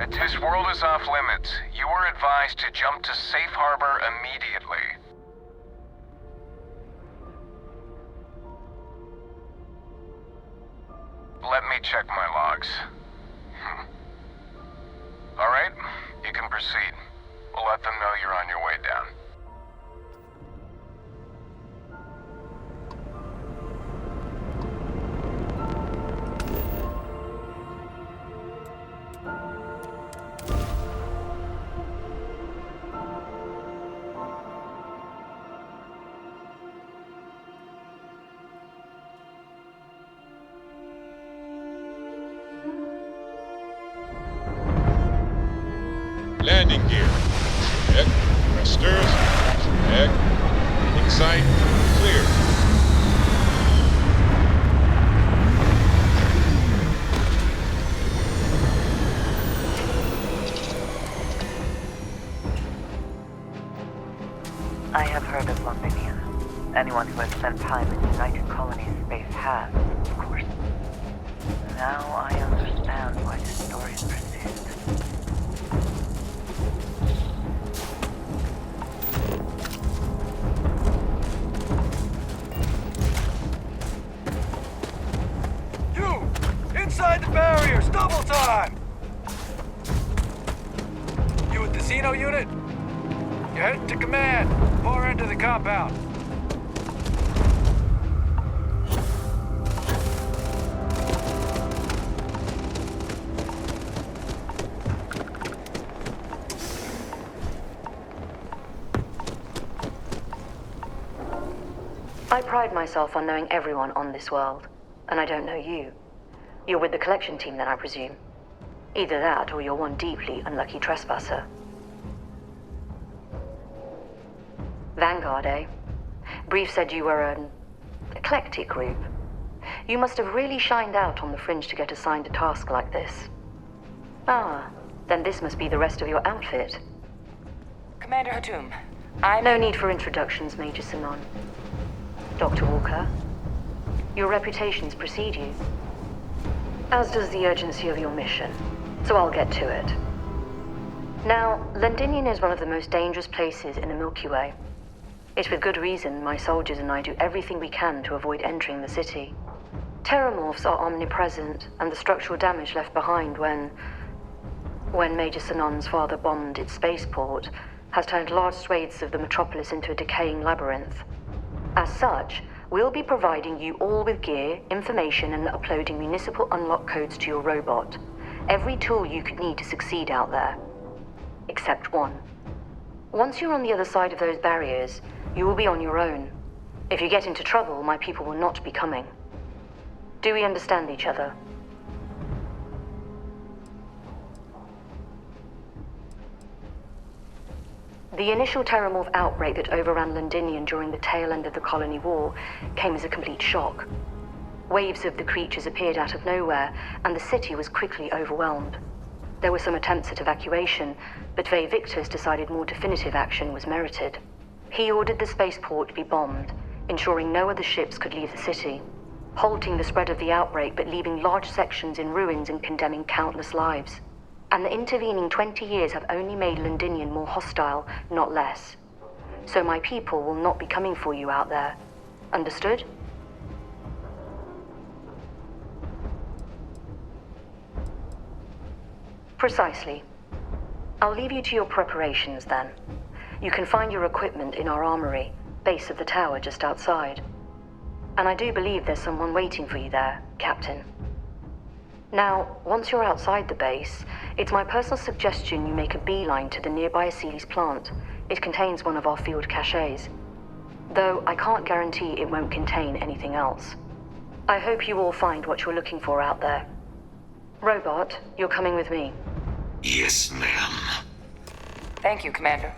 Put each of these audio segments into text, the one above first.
This world is off limits. You are advised to jump to safe harbor immediately. Let me check my logs. Alright, you can proceed. We'll let them know you're on your way down. Landing gear. Check. Thrusters. Check. Landing site. Clear. I have heard of Londinium. Anyone who has spent time in United Colonies space has, of course. Now I understand why this story persists. Inside the barriers, double time! You with the Xeno unit? You're headed to command, far end of the compound. I pride myself on knowing everyone on this world, and I don't know you. You're with the collection team then, I presume. Either that, or you're one deeply unlucky trespasser. Vanguard, eh? Brief said you were an eclectic group. You must have really shined out on the fringe to get assigned a task like this. Ah, then this must be the rest of your outfit. Commander Hatum, No need for introductions, Major Simon. Dr. Walker, your reputations precede you. As does the urgency of your mission, so I'll get to it. Now, Londinium is one of the most dangerous places in the Milky Way. It's with good reason my soldiers and I do everything we can to avoid entering the city. Terramorphs are omnipresent, and the structural damage left behind when Major Sinon's father bombed its spaceport has turned large swathes of the metropolis into a decaying labyrinth. As such, we'll be providing you all with gear, information, and uploading municipal unlock codes to your robot. Every tool you could need to succeed out there. Except one. Once you're on the other side of those barriers, you will be on your own. If you get into trouble, my people will not be coming. Do we understand each other? The initial Terramorph outbreak that overran Londinium during the tail end of the Colony War came as a complete shock. Waves of the creatures appeared out of nowhere, and the city was quickly overwhelmed. There were some attempts at evacuation, but Ve Victus decided more definitive action was merited. He ordered the spaceport to be bombed, ensuring no other ships could leave the city, halting the spread of the outbreak but leaving large sections in ruins and condemning countless lives. And the intervening 20 years have only made Londinium more hostile, not less. So my people will not be coming for you out there. Understood? Precisely. I'll leave you to your preparations then. You can find your equipment in our armory, base of the tower just outside. And I do believe there's someone waiting for you there, Captain. Now, once you're outside the base, it's my personal suggestion you make a beeline to the nearby Aceles plant. It contains one of our field caches. Though I can't guarantee it won't contain anything else. I hope you all find what you're looking for out there. Robot, you're coming with me. Yes, ma'am. Thank you, Commander.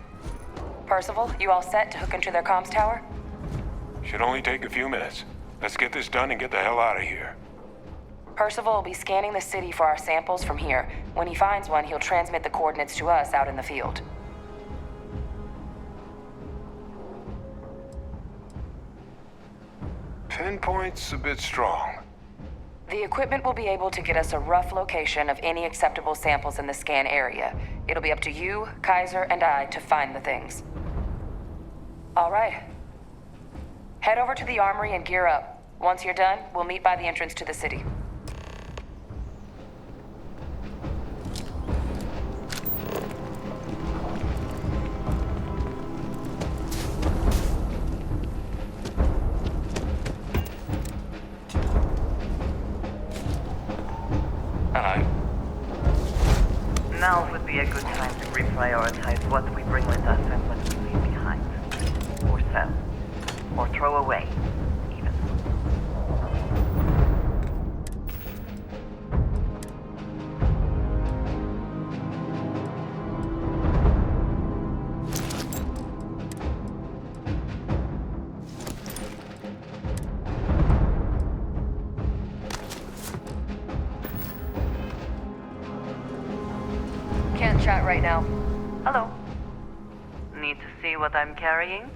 Percival, you all set to hook into their comms tower? Should only take a few minutes. Let's get this done and get the hell out of here. Percival will be scanning the city for our samples from here. When he finds one, he'll transmit the coordinates to us out in the field. Pinpoint's a bit strong. The equipment will be able to get us a rough location of any acceptable samples in the scan area. It'll be up to you, Kaiser, and I to find the things. All right. Head over to the armory and gear up. Once you're done, we'll meet by the entrance to the city. Hello. Now would be a good time to reprioritize what we bring with us and what we leave behind. Or sell. Or throw away, even. Can't chat right now. Hello. Need to see what I'm carrying?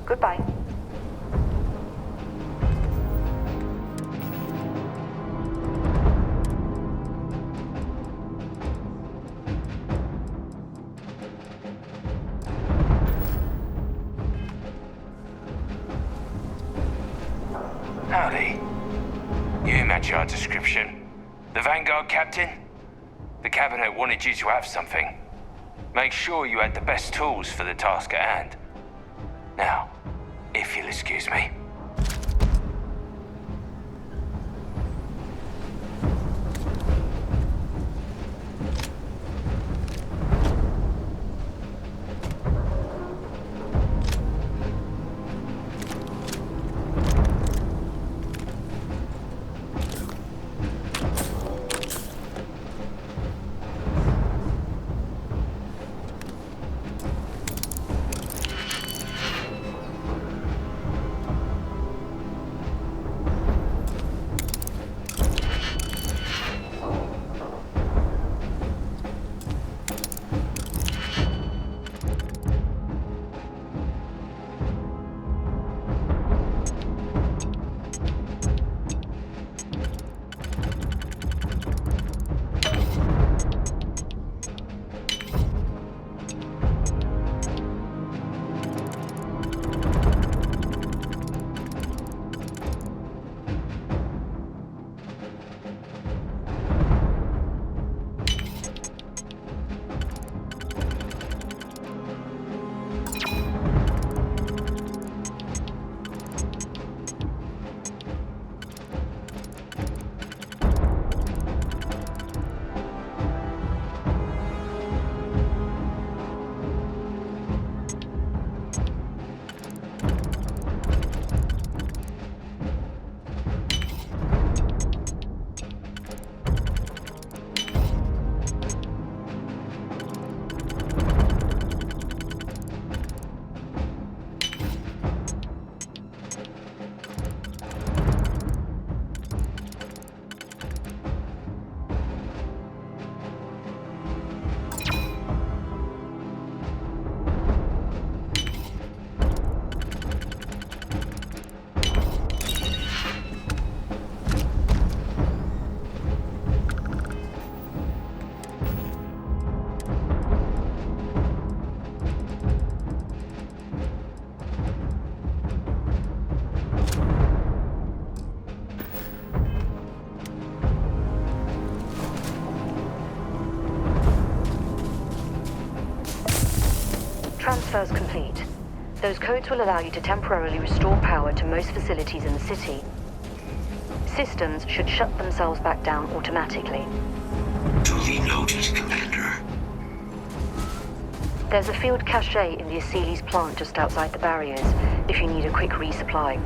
Goodbye. Howdy. You match our description. The Vanguard captain? The cabinet wanted you to have something. Make sure you had the best tools for the task at hand. Now, if you'll excuse me. transfers complete. Those codes will allow you to temporarily restore power to most facilities in the city. Systems should shut themselves back down automatically. Duly noted, Commander. There's a field cache in the Aceles plant just outside the barriers, if you need a quick resupply.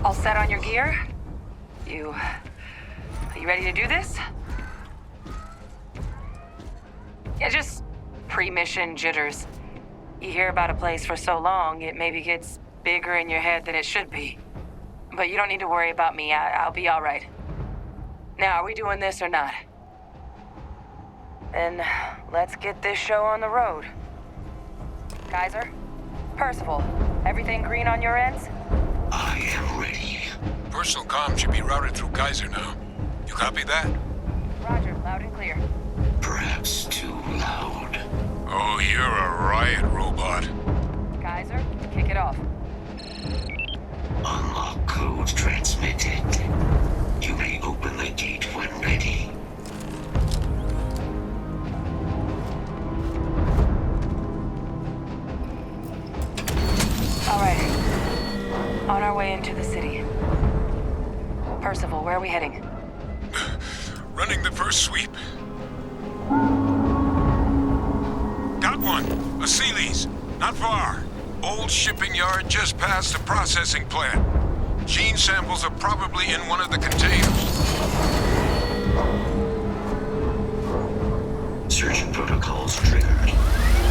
All set on your gear? Are you ready to do this? Yeah, just pre-mission jitters. You hear about a place for so long, it maybe gets bigger in your head than it should be. But you don't need to worry about me. I'll be all right. Now, are we doing this or not? Then let's get this show on the road. Kaiser? Percival, everything green on your ends? I am ready. Personal comm should be routed through Kaiser now. You copy that? Roger, loud and clear. Perhaps too loud. Oh, you're a riot robot. Kaiser, kick it off. Unlock code transmitted. You may open the gate when ready. All right. On our way into the city. Percival, where are we heading? Running the first sweep. Got one. Aceles. Not far. Old shipping yard just past the processing plant. Gene samples are probably in one of the containers. Search protocols triggered.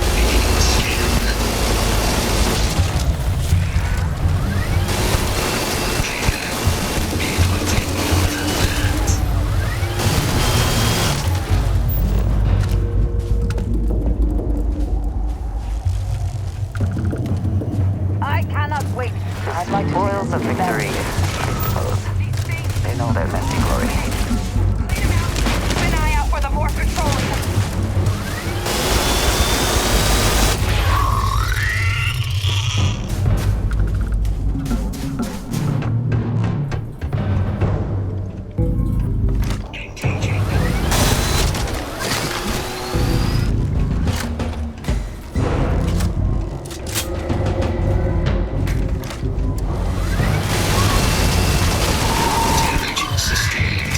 Beginning scan. It will take more than that. I cannot wait. I'd like spoils of victory. They know their messy glory. Keep an eye out for the more patrolling. Engaging. Damage sustained.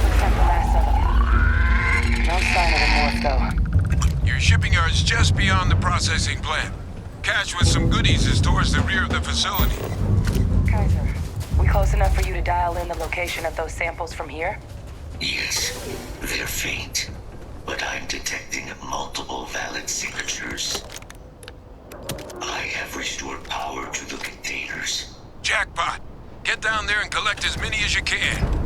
Looks like the last of them. No sign of the morph, though. Your shipping yard's just beyond the processing plant. Cache with some goodies is towards the rear of the facility. Kaiser, we close enough for you to dial in the location of those samples from here? Yes, they're faint, but I'm detecting multiple valid signatures. I have restored power to the containers. Jackpot. Get down there and collect as many as you can.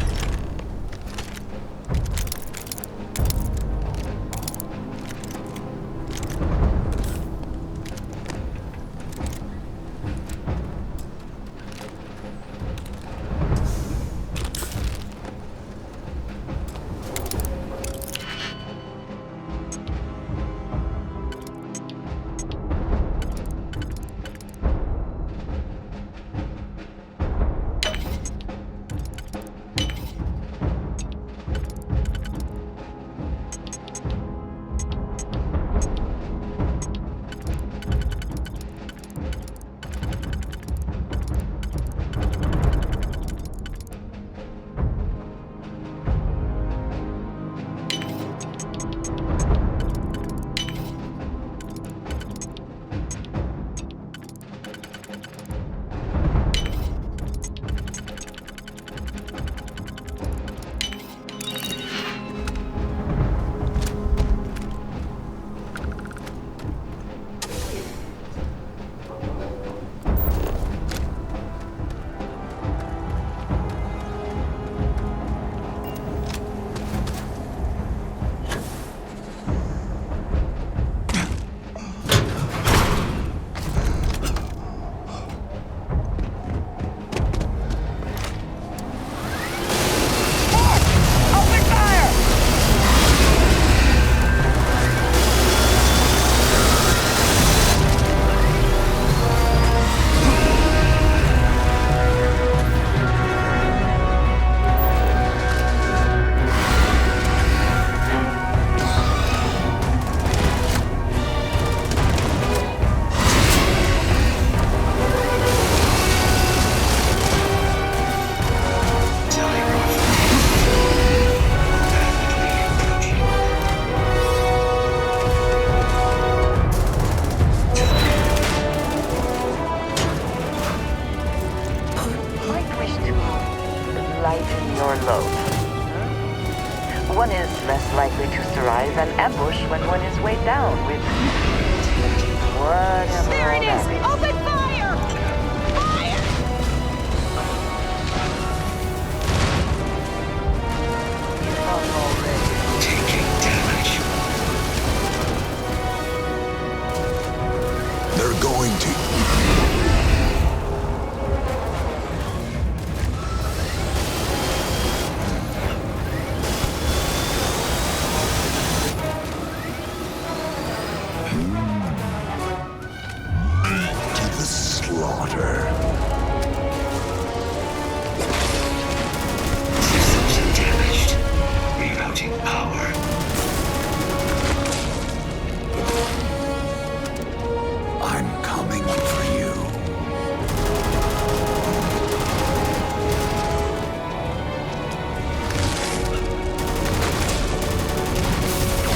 One is less likely to survive an ambush when one is weighed down with whatever. There it all is! that is. Open fire! Fire! Taking damage. They're going to. To the slaughter. Systems damaged. Rerouting power. I'm coming for you.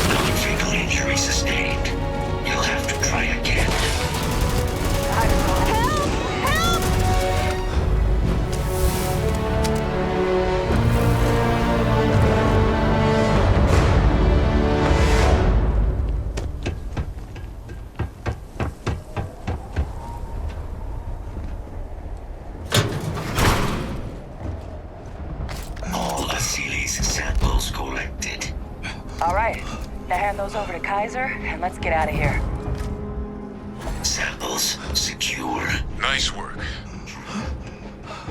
Non-fatal injury sustained. You'll have to try again. All Asilis samples collected. All right. Now hand those over to Kaiser, and let's get out of here. Samples secure. Nice work.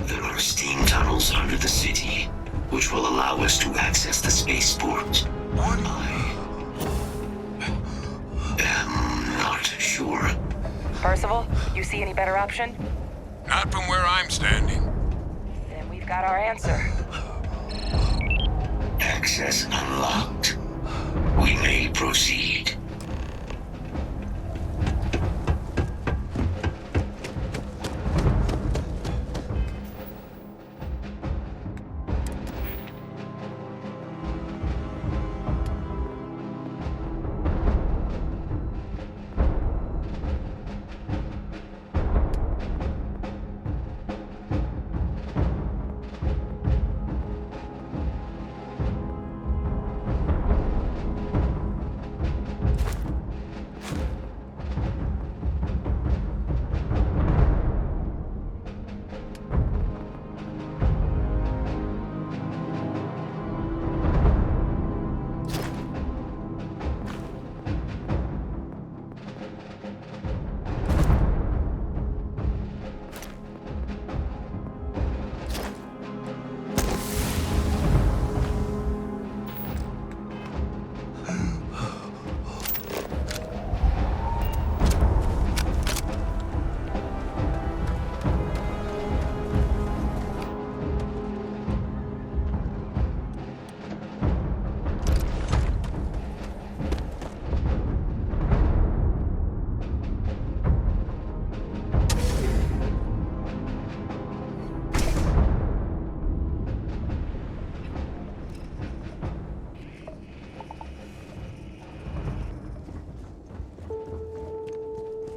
There are steam tunnels under the city, which will allow us to access the spaceport. I am not sure. Percival, you see any better option? Not from where I'm standing. Then we've got our answer. Access unlocked. We may proceed.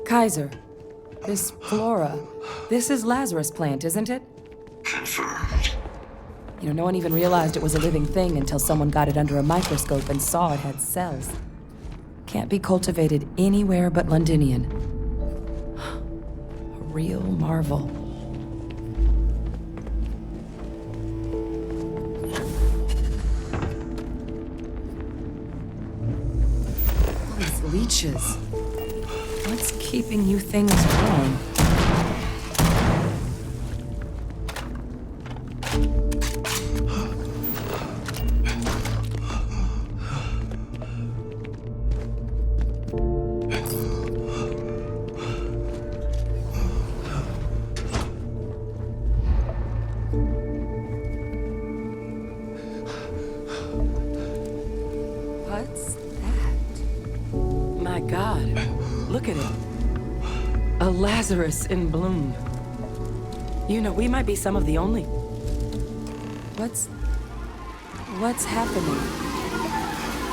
Kaiser, this flora, this is Lazarus plant, isn't it? Confirmed. You know, no one even realized it was a living thing until someone got it under a microscope and saw it had cells. Can't be cultivated anywhere but Londinian. A real marvel. All these leeches. What's keeping you things warm? What's that? My God, look at it. A Lazarus in bloom. You know, we might be some of the only... What's happening?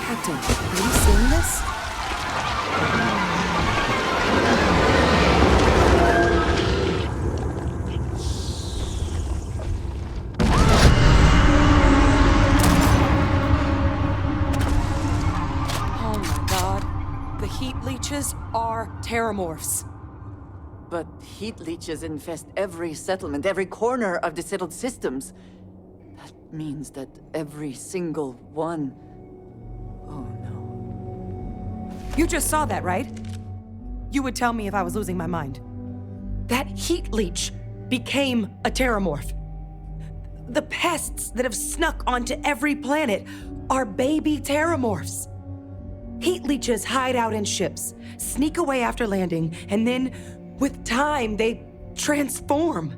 Captain, are you seeing this? heat leeches are terramorphs. But heat leeches infest every settlement, every corner of the settled systems. That means that every single one... Oh no. You just saw that, right? You would tell me if I was losing my mind. That heat leech became a terramorph. The pests that have snuck onto every planet are baby terramorphs. Heat leeches hide out in ships, sneak away after landing, and then, with time, they transform.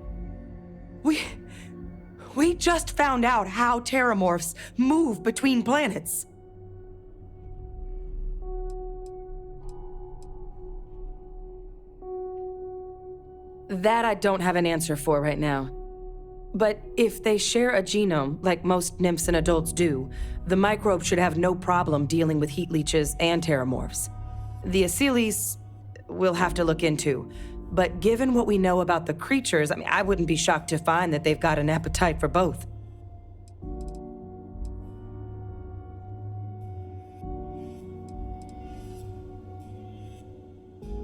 We just found out how terramorphs move between planets. That I don't have an answer for right now. But if they share a genome, like most nymphs and adults do, the microbe should have no problem dealing with heat leeches and terramorphs. The Asylees we'll have to look into. But given what we know about the creatures, I wouldn't be shocked to find that they've got an appetite for both.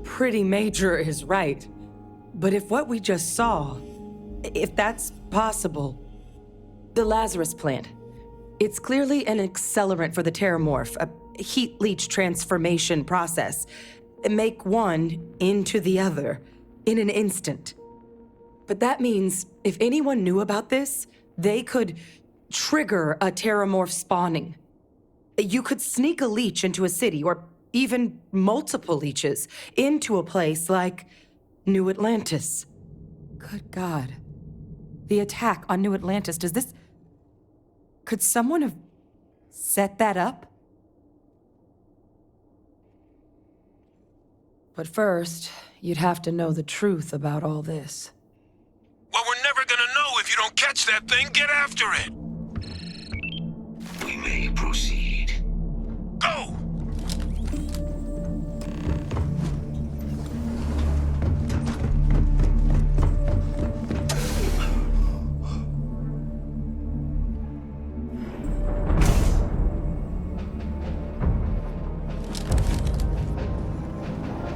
Pretty major is right. But if what we just saw, if that's possible, the Lazarus plant, it's clearly an accelerant for the terramorph, a heat leech transformation process. Make one into the other in an instant. But that means if anyone knew about this, they could trigger a terramorph spawning. You could sneak a leech into a city, or even multiple leeches, into a place like New Atlantis. Good God. The attack on New Atlantis, could someone have set that up? But first, you'd have to know the truth about all this. Well, we're never gonna know if you don't catch that thing. Get after it! We may proceed. Go!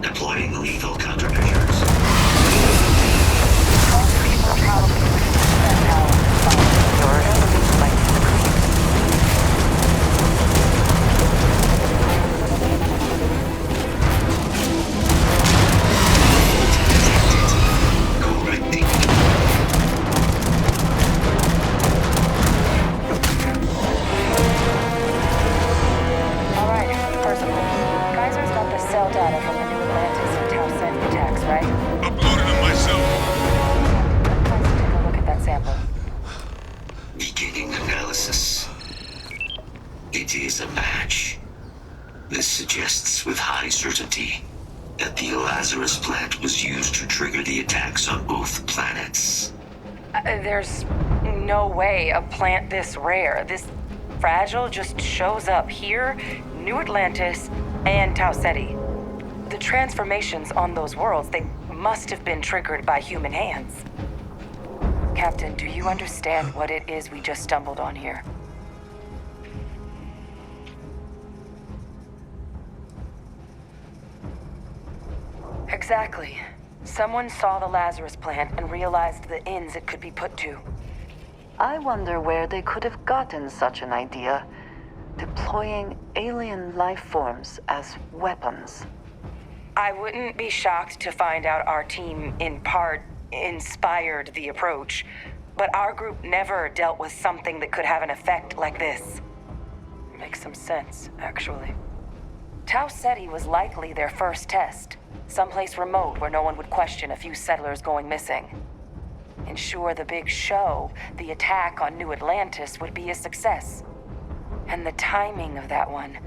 Deploying lethal countermeasures. Correcting. All right, first of all, Kaiser's got the cell data from the New Atlantis and Tau Ceti attacks, right? Uploaded them myself. Let's take a look at that sample. Beginning analysis. It is a match. This suggests with high certainty that the Lazarus plant was used to trigger the attacks on both planets. There's no way a plant this rare, this fragile, just shows up here, New Atlantis, and Tau Ceti. The transformations on those worlds, they must have been triggered by human hands. Captain, do you understand what it is we just stumbled on here? Exactly. Someone saw the Lazarus plant and realized the ends it could be put to. I wonder where they could have gotten such an idea, deploying alien life forms as weapons. I wouldn't be shocked to find out our team, in part, inspired the approach, but our group never dealt with something that could have an effect like this. Makes some sense, actually. Tau Ceti was likely their first test, someplace remote where no one would question a few settlers going missing. Ensure the big show, the attack on New Atlantis, would be a success. And the timing of that one,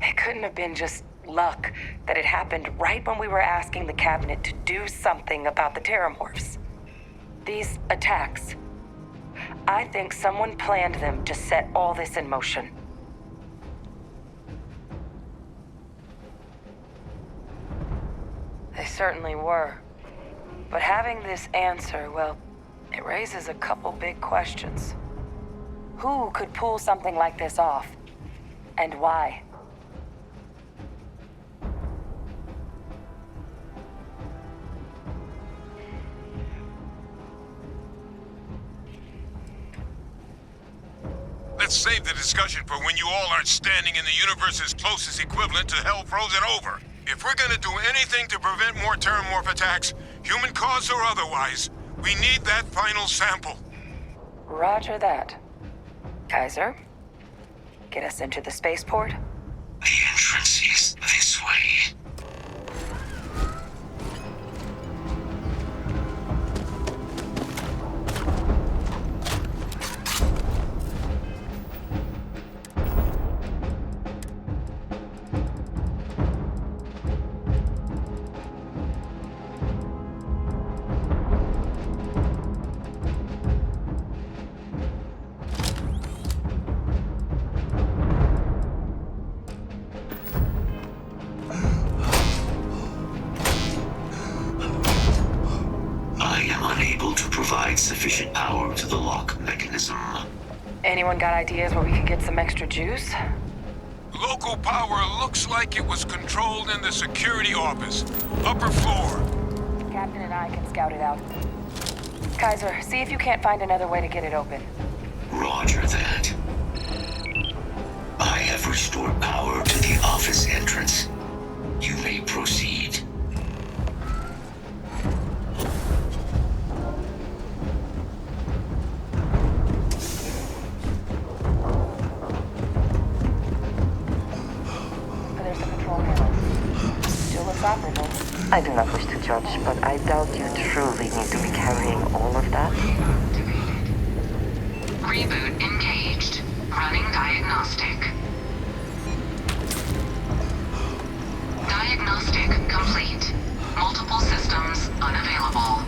it couldn't have been just luck that it happened right when we were asking the cabinet to do something about the terramorphs. These attacks, I think someone planned them to set all this in motion. They certainly were. But having this answer, well, it raises a couple big questions. Who could pull something like this off? And why? Let's save the discussion for when you all aren't standing in the universe's closest equivalent to hell frozen over. If we're gonna do anything to prevent more Terramorph attacks, human cause or otherwise, we need that final sample. Roger that. Kaiser, get us into the spaceport? The entrance is this way. Sufficient power to the lock mechanism. Anyone got ideas where we could get some extra juice? Local power looks like it was controlled in the security office. Upper floor. Captain and I can scout it out. Kaiser, see if you can't find another way to get it open. Roger that. I have restored power to the office entrance. You may proceed. I do not wish to judge, but I doubt you truly need to be carrying all of that. Reboot engaged. Running diagnostic. Diagnostic complete. Multiple systems unavailable.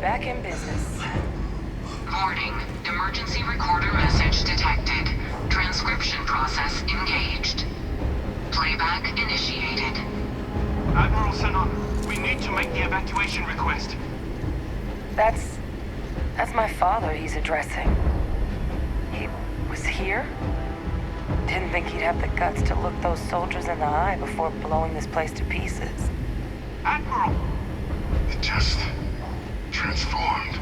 Back in business. Warning. Emergency recorder message detected. Transcription process engaged. Playback initiated. Admiral Sanon, we need to make the evacuation request. That's my father he's addressing. He was here? Didn't think he'd have the guts to look those soldiers in the eye before blowing this place to pieces. Admiral! It just transformed.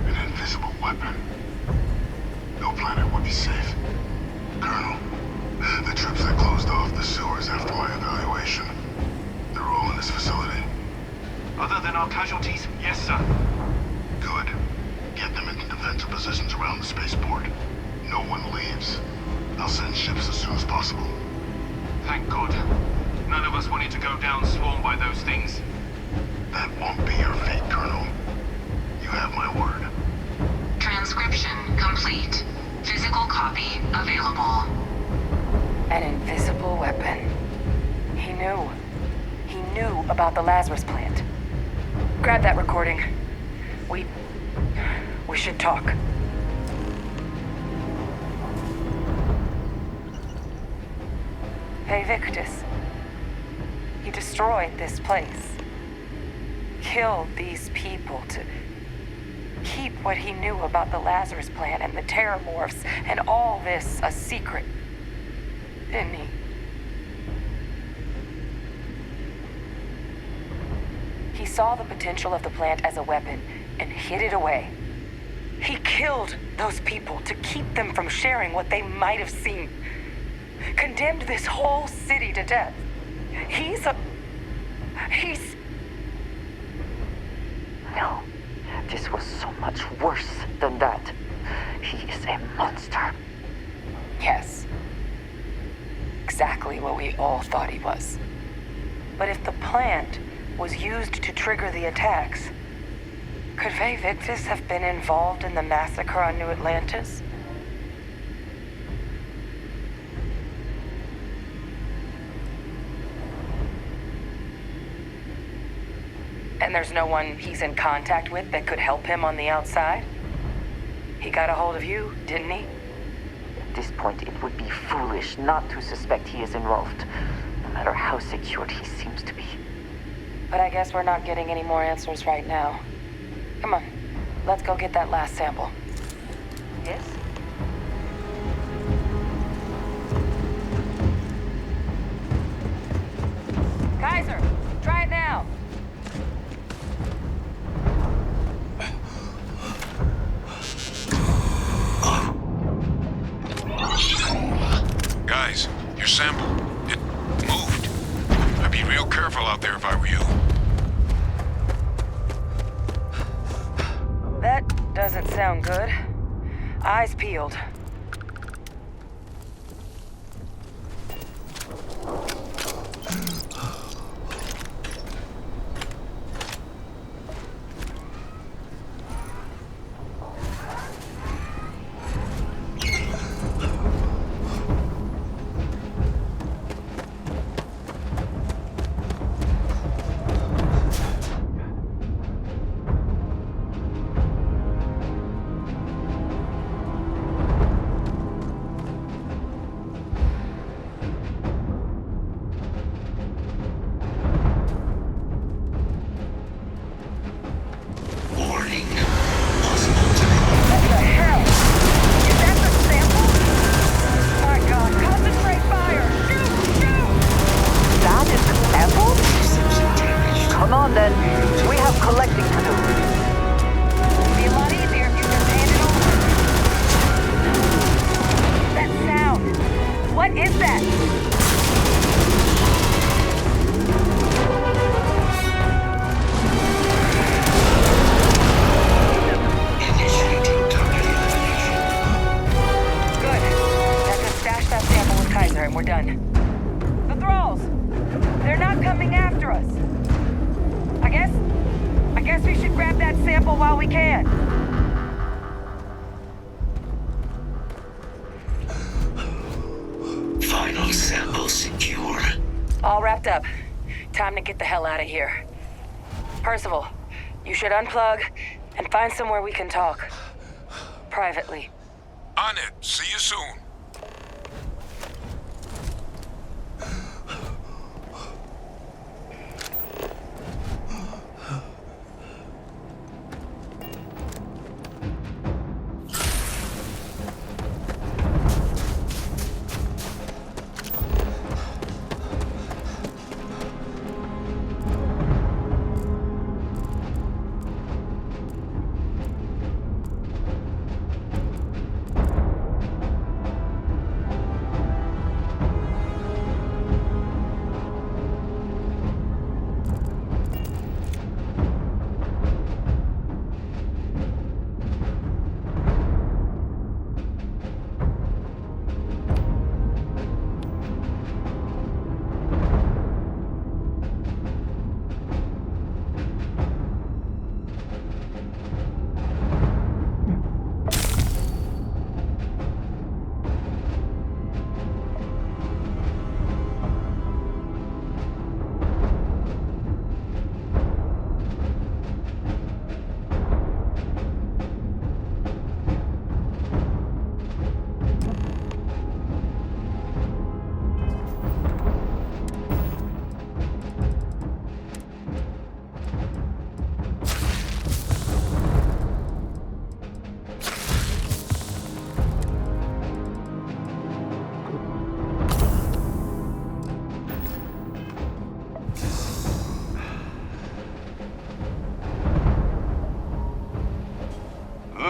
An invisible weapon. No planet would be safe. Colonel, the troops that closed off the sewers after my evaluation, they're all in this facility. Other than our casualties, yes, sir. Good. Get them into defensive positions around the spaceport. No one leaves. I'll send ships as soon as possible. Thank God. None of us wanted to go down swarmed by those things. That won't be your fate, Colonel. You have my word. Transcription complete. Physical copy available. An invisible weapon. He knew. He knew about the Lazarus plant. Grab that recording. We should talk. Hey, Victus. He destroyed this place. Killed these people to keep what he knew about the Lazarus Plant and the Terramorphs and all this a secret. Didn't he? He saw the potential of the plant as a weapon and hid it away. He killed those people to keep them from sharing what they might have seen. Condemned this whole city to death. He's... No, this was so much worse than that. He is a monster. Yes. Exactly what we all thought he was. But if the plant was used to trigger the attacks, could Faye Victus have been involved in the massacre on New Atlantis? And there's no one he's in contact with that could help him on the outside? He got a hold of you, didn't he? At this point, it would be foolish not to suspect he is involved, no matter how secured he seems to be. But I guess we're not getting any more answers right now. Come on, let's go get that last sample. Yes? Kaiser, try it now. Guys, your sample, it moved. I'd be real careful out there if I were you. That doesn't sound good. Eyes peeled. Up. Time to get the hell out of here. Percival, you should unplug and find somewhere we can talk. Privately. On it. See you soon.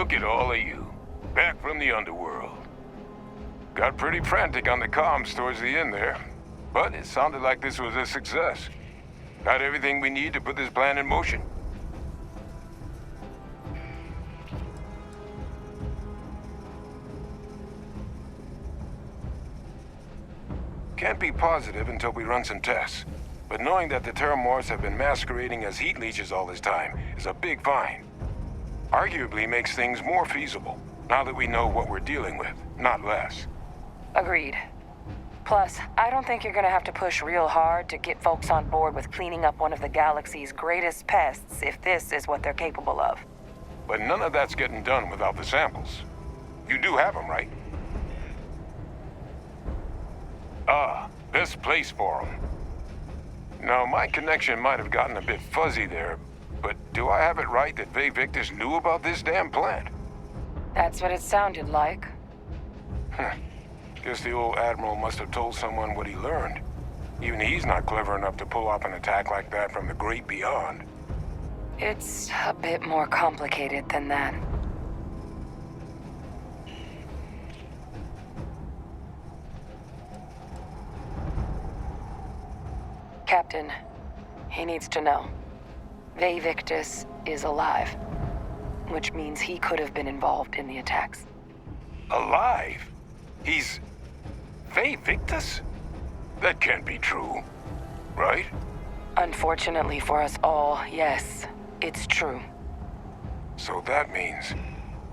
look at all of you, back from the underworld. Got pretty frantic on the comms towards the end there, but it sounded like this was a success. Got everything we need to put this plan in motion? Can't be positive until we run some tests, but knowing that the Terramorphs have been masquerading as heat leeches all this time is a big find. Arguably makes things more feasible, now that we know what we're dealing with, not less. Agreed. Plus, I don't think you're gonna have to push real hard to get folks on board with cleaning up one of the galaxy's greatest pests if this is what they're capable of. But none of that's getting done without the samples. You do have them, right? Ah, this place for them. Now, my connection might have gotten a bit fuzzy there, but do I have it right that Vae Victus knew about this damn plant? That's what it sounded like. Guess the old Admiral must have told someone what he learned. Even he's not clever enough to pull off an attack like that from the great beyond. It's a bit more complicated than that. Captain, he needs to know. Vae Victus is alive, which means he could have been involved in the attacks. Alive? He's... Vae Victus? That can't be true, right? Unfortunately for us all, yes, it's true. So that means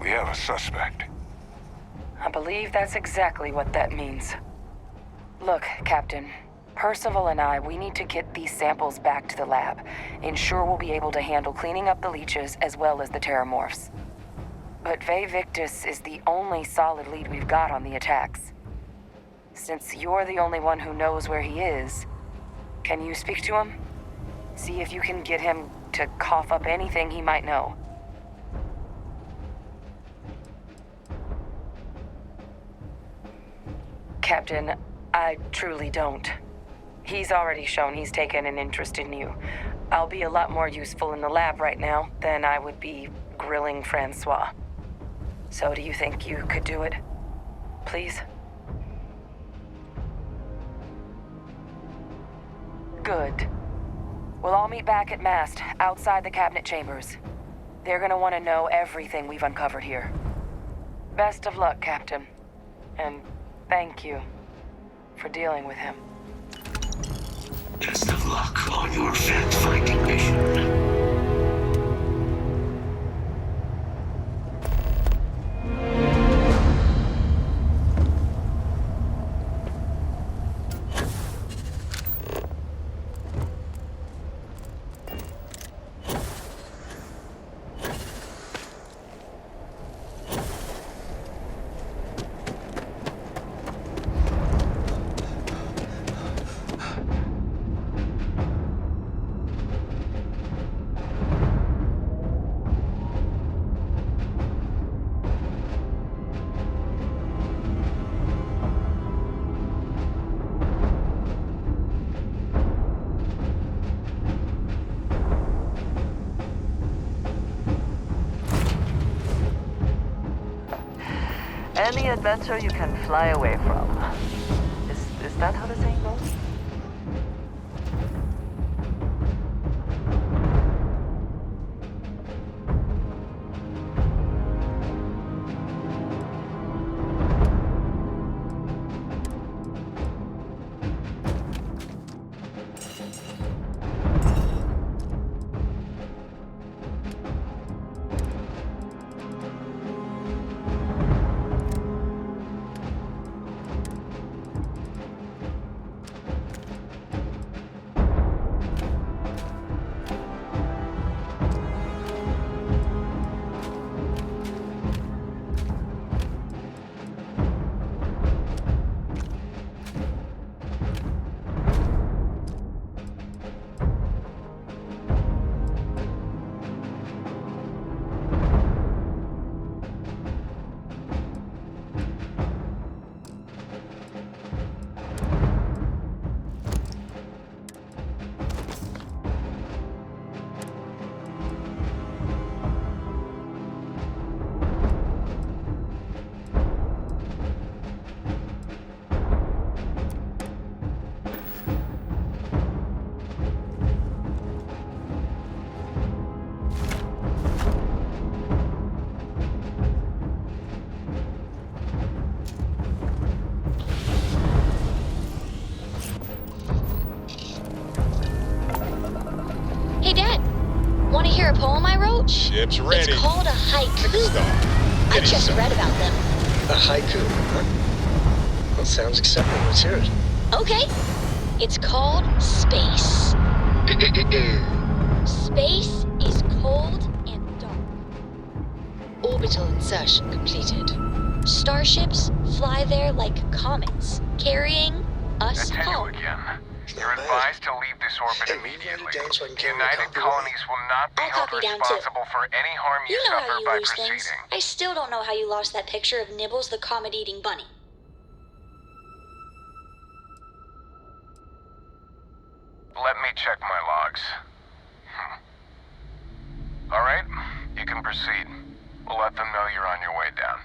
we have a suspect. I believe that's exactly what that means. Look, Captain, Percival and I, we need to get these samples back to the lab. Ensure we'll be able to handle cleaning up the leeches as well as the Terramorphs. But Vae Victus is the only solid lead we've got on the attacks. Since you're the only one who knows where he is, can you speak to him? See if you can get him to cough up anything he might know. Captain, I truly don't. He's already shown he's taken an interest in you. I'll be a lot more useful in the lab right now than I would be grilling Francois. So do you think you could do it? Please? Good. We'll all meet back at Mast, outside the cabinet chambers. They're gonna want to know everything we've uncovered here. Best of luck, Captain. And thank you for dealing with him. Best of luck on your fact-finding mission. Any adventure you can fly away from. Is that how the saying goes? Ship's ready. It's called a haiku. Stop. I just read about them. A haiku, huh? Well, sounds acceptable. Let's hear it. Okay. It's called space. Space is cold and dark. Orbital insertion completed. Starships fly there like comets, carrying us home. Again. You're advised to leave this orbit immediately. The United Colonies will not be held responsible for any harm you know how suffer you by lose proceeding. things. I still don't know how you lost that picture of Nibbles the comet-eating bunny. Let me check my logs. All right, you can proceed. We'll let them know you're on your way down.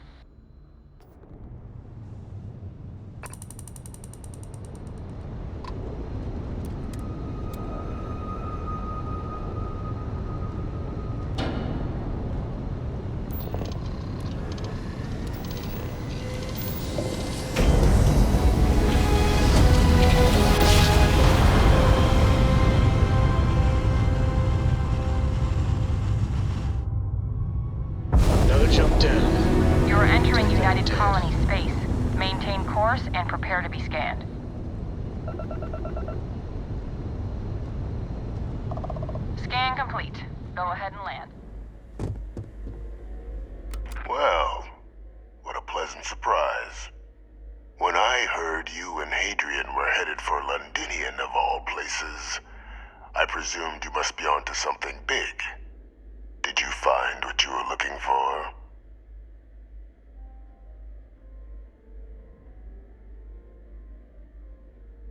Jump down. You're entering United Colony space. Maintain course and prepare to be scanned. Scan complete. Go ahead and land. Well, what a pleasant surprise. When I heard you and Hadrian were headed for Londinian of all places, I presumed you must be onto something big. Did you find what you were looking for?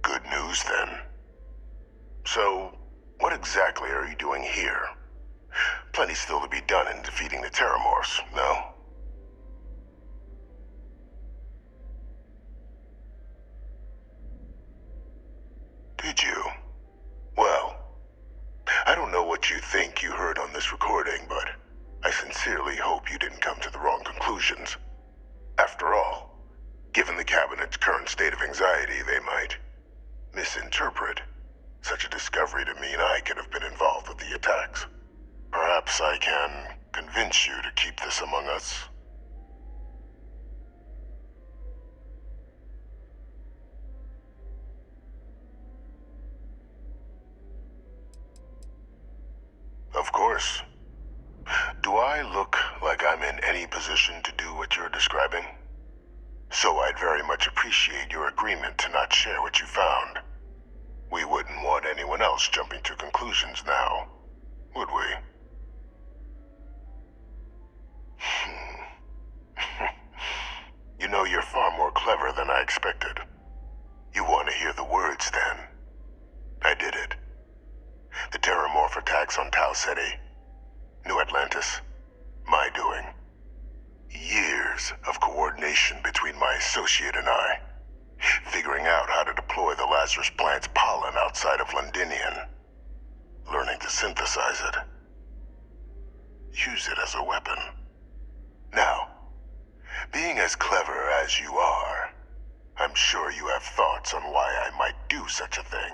Good news, then. So, what exactly are you doing here? Plenty still to be done in defeating the Terramorphs, no? Did you? Well, I don't know what you think you heard on this recording, but I sincerely hope you didn't come to the wrong conclusions. After all, given the Cabinet's current state of anxiety, they might misinterpret such a discovery to mean I could have been involved with the attacks. Perhaps I can convince you to keep this among us. Of course. Do I look like I'm in any position to do what you're describing? So I'd very much appreciate your agreement to not share what you found. We wouldn't want anyone else jumping to conclusions now, would we? You know, you're far more clever than I expected. You want to hear the words, then? I did it. The Terramorph attacks on Tau Ceti, New Atlantis, my doing. Years of coordination between my associate and I, figuring out how to deploy the Lazarus plant's pollen outside of Londinian, learning to synthesize it, use it as a weapon. Now, being as clever as you are, I'm sure you have thoughts on why I might do such a thing.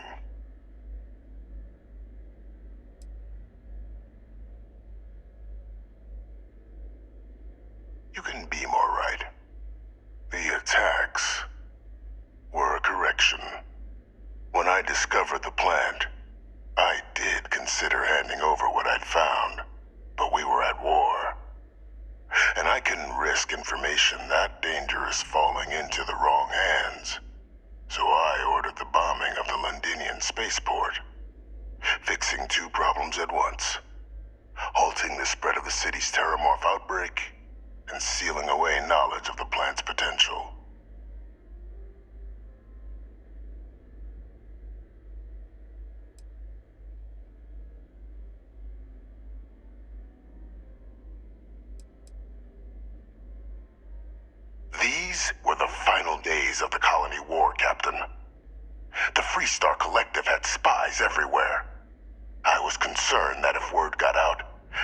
You can be more right. The attacks were a correction. When I discovered the plant, I did consider handing over what I'd found, but we were at war. And I couldn't risk information that dangerous falling into the wrong hands. So I ordered the bombing of the Londinian spaceport, fixing two problems at once: halting the spread of the city's Terramorph outbreak, and sealing away knowledge of the plant's potential. These were the final days of the Colony War, Captain. The Freestar Collective had spies everywhere. I was concerned that if word got out,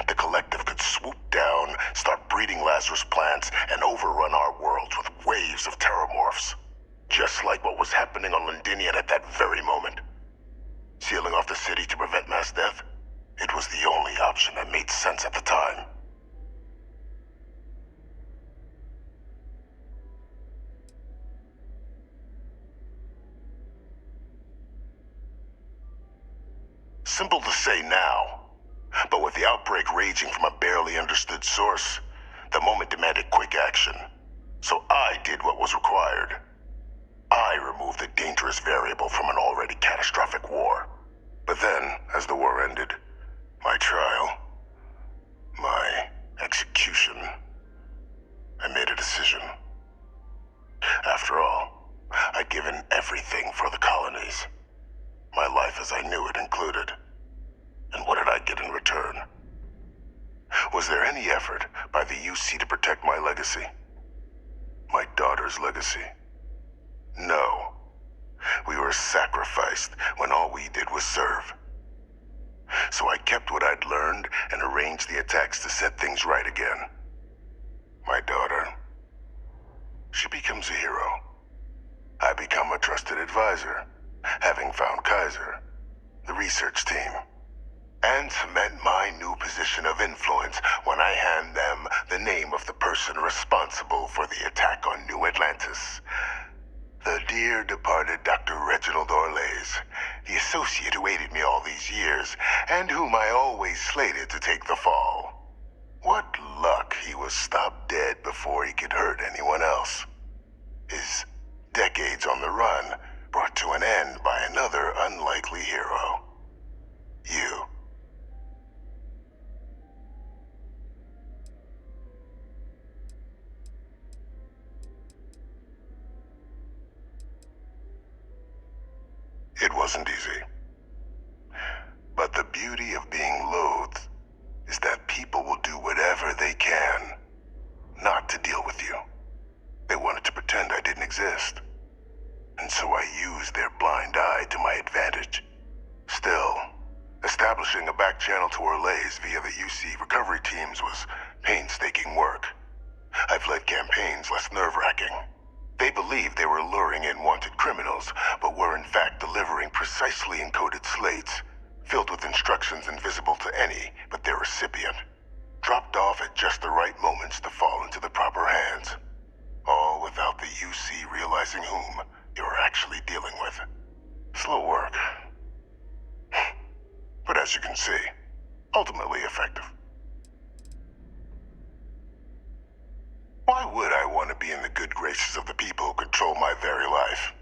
the Collective could swoop down, start breeding Lazarus plants, and overrun our worlds with waves of Terramorphs. Just like what was happening on Londinian at that very moment. Sealing off the city to prevent mass death? It was the only option that made sense at the time. Simple to say now, but with the outbreak raging from a barely understood source, the moment demanded quick action. So I did what was required. I removed the dangerous variable from an already catastrophic war. But then, as the war ended, my trial, my execution, I made a decision. After all, I'd given everything for the colonies. My life as I knew it included. And what did I get in return? Was there any effort by the UC to protect my legacy? My daughter's legacy? No. We were sacrificed when all we did was serve. So I kept what I'd learned and arranged the attacks to set things right again. My daughter, she becomes a hero. I become a trusted advisor, having found Kaiser, the research team, and cement my new position of influence when I hand them the name of the person responsible for the attack on New Atlantis. The dear departed Dr. Reginald Orlays, the associate who aided me all these years, and whom I always slated to take the fall. What luck he was stopped dead before he could hurt anyone else. His decades on the run brought to an end by another unlikely hero. You. It wasn't easy. But the beauty of being loathed is that people will do whatever they can not to deal with you. They wanted to pretend I didn't exist. And so I used their blind eye to my advantage. Still, establishing a back channel to Orlays via the UC recovery teams was painstaking work. I've led campaigns less nerve-wracking. They believed they were luring in wanted criminals, but were in fact delivering precisely encoded slates, filled with instructions invisible to any but their recipient, dropped off at just the right moments to fall into the proper hands. All without the UC realizing whom you were actually dealing with. Slow work. But as you can see, ultimately effective. Why would I want to be in the good graces of the people who control my very life?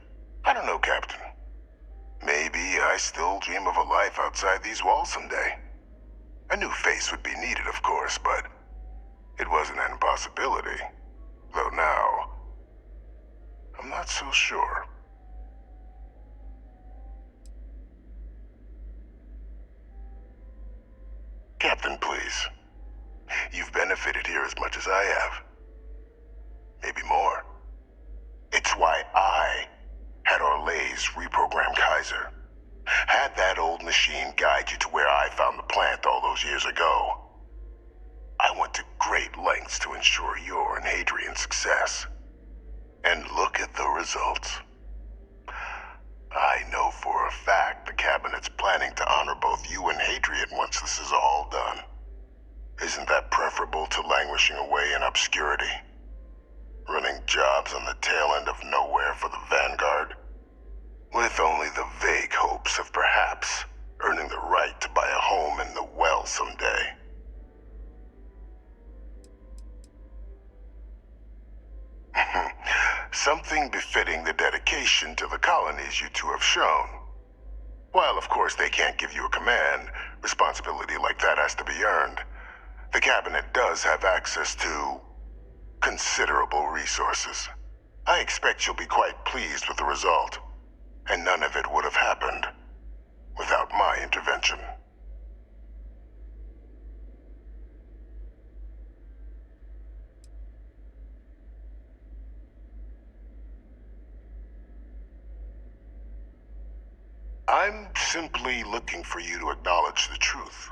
I don't know, Captain. Maybe I still dream of a life outside these walls someday. A new face would be needed, of course, but it wasn't an impossibility. Though now, I'm not so sure. Captain, please. You've benefited here as much as I have. Maybe more. It's why I had Orlays reprogram Kaiser. Had that old machine guide you to where I found the plant all those years ago. I went to great lengths to ensure your and Hadrian's success. And look at the results. I know for a fact the Cabinet's planning to honor both you and Hadrian once this is all done. Isn't that preferable to languishing away in obscurity? Running jobs on the tail end of nowhere for the Vanguard? With only the vague hopes of perhaps earning the right to buy a home in the well someday. Something befitting the dedication to the colonies you two have shown. While of course they can't give you a command, responsibility like that has to be earned. The Cabinet does have access to considerable resources. I expect you'll be quite pleased with the result. And none of it would have happened without my intervention. I'm simply looking for you to acknowledge the truth.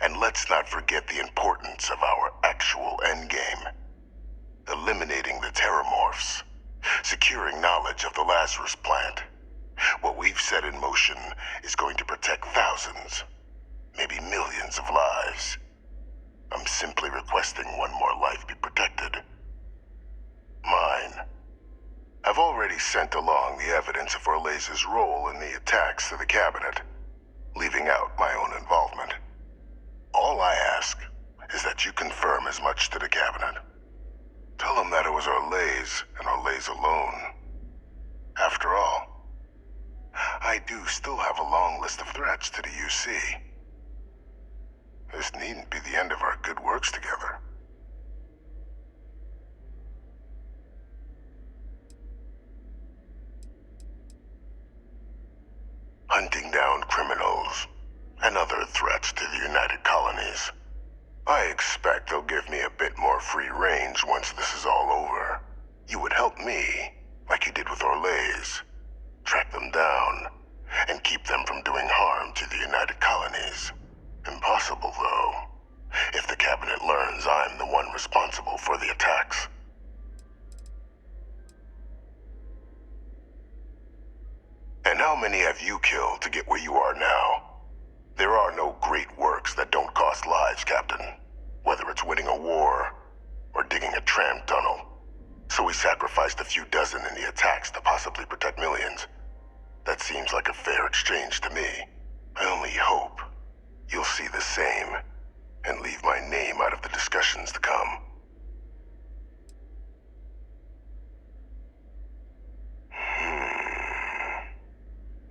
And let's not forget the importance of our actual endgame. Eliminating the terramorphs. Securing knowledge of the Lazarus plant. What we've set in motion is going to protect thousands, maybe millions of lives. I'm simply requesting one more life be protected. Mine. I've already sent along the evidence of Orlez's role in the attacks to the cabinet, leaving out my own involvement. All I ask is that you confirm as much to the cabinet. Tell them that it was Orlez and Orlez alone. After all, I do still have a long list of threats to the UC. This needn't be the end of our good works together. Hunting down criminals and other threats to the United Colonies. I expect they'll give me a bit more free range once this is all over. You would help me, like you did with Orlez. Track them down, and keep them from doing harm to the United Colonies. Impossible, though, if the cabinet learns I'm the one responsible for the attacks. And how many have you killed to get where you are now? There are no great works that don't cost lives, Captain. Whether it's winning a war, or digging a tram tunnel. So we sacrificed a few dozen in the attacks to possibly protect millions. That seems like a fair exchange to me. I only hope you'll see the same, and leave my name out of the discussions to come.